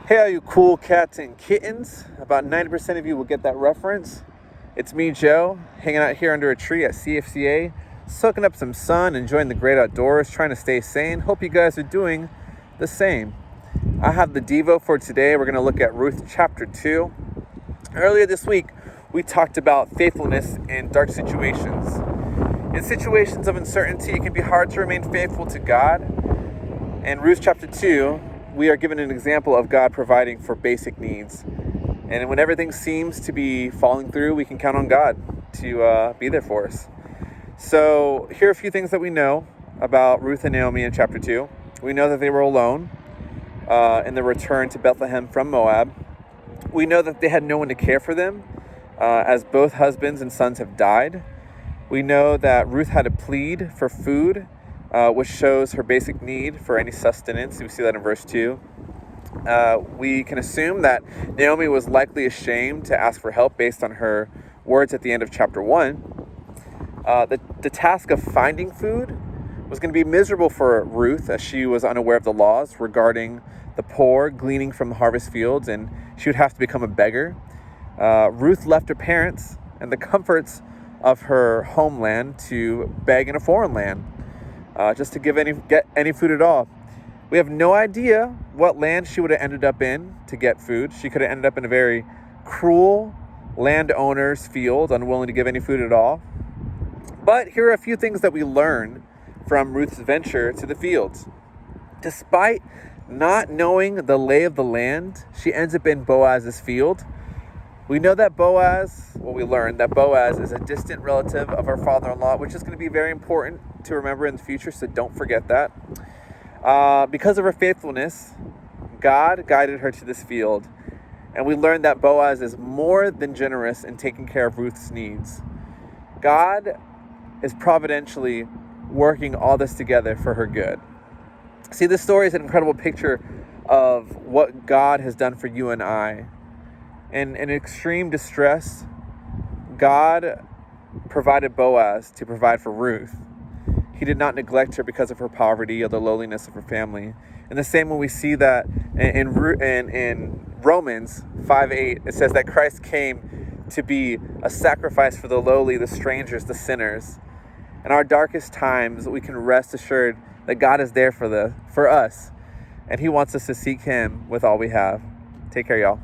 Hey, all you cool cats and kittens. About 90% of you will get that reference. It's me, Joe, hanging out here under a tree at CFCA, soaking up some sun, enjoying the great outdoors, trying to stay sane. Hope you guys are doing the same. I have the Devo for today. We're going to look at Ruth chapter 2. Earlier this week, we talked about faithfulness in dark situations. In situations of uncertainty, it can be hard to remain faithful to God. In Ruth chapter 2, we are given an example of God providing for basic needs. And when everything seems to be falling through, we can count on God to be there for us. So here are a few things that we know about Ruth and Naomi in chapter 2. We know that they were alone in the return to Bethlehem from Moab. We know that they had no one to care for them, as both husbands and sons have died. We know that Ruth had to plead for food, which shows her basic need for any sustenance. We see that in verse 2. We can assume that Naomi was likely ashamed to ask for help based on her words at the end of chapter 1. The task of finding food was going to be miserable for Ruth, as she was unaware of the laws regarding the poor gleaning from the harvest fields, and she would have to become a beggar. Ruth left her parents and the comforts of her homeland to beg in a foreign land, just to get any food at all. We have no idea what land she would have ended up in to get food. She could have ended up in a very cruel landowner's field, unwilling to give any food at all. But here are a few things that we learn from Ruth's venture to the fields. Despite not knowing the lay of the land, she ends up in Boaz's field. We know that we learned that Boaz is a distant relative of her father-in-law, which is going to be very important to remember in the future, so don't forget that. Because of her faithfulness, God guided her to this field, and we learned that Boaz is more than generous in taking care of Ruth's needs. God is providentially working all this together for her good. See, this story is an incredible picture of what God has done for you and I. In extreme distress, God provided Boaz to provide for Ruth. He did not neglect her because of her poverty or the lowliness of her family. In the same way, we see that in Romans 5:8, it says that Christ came to be a sacrifice for the lowly, the strangers, the sinners. In our darkest times, we can rest assured that God is there for us, and He wants us to seek Him with all we have. Take care, y'all.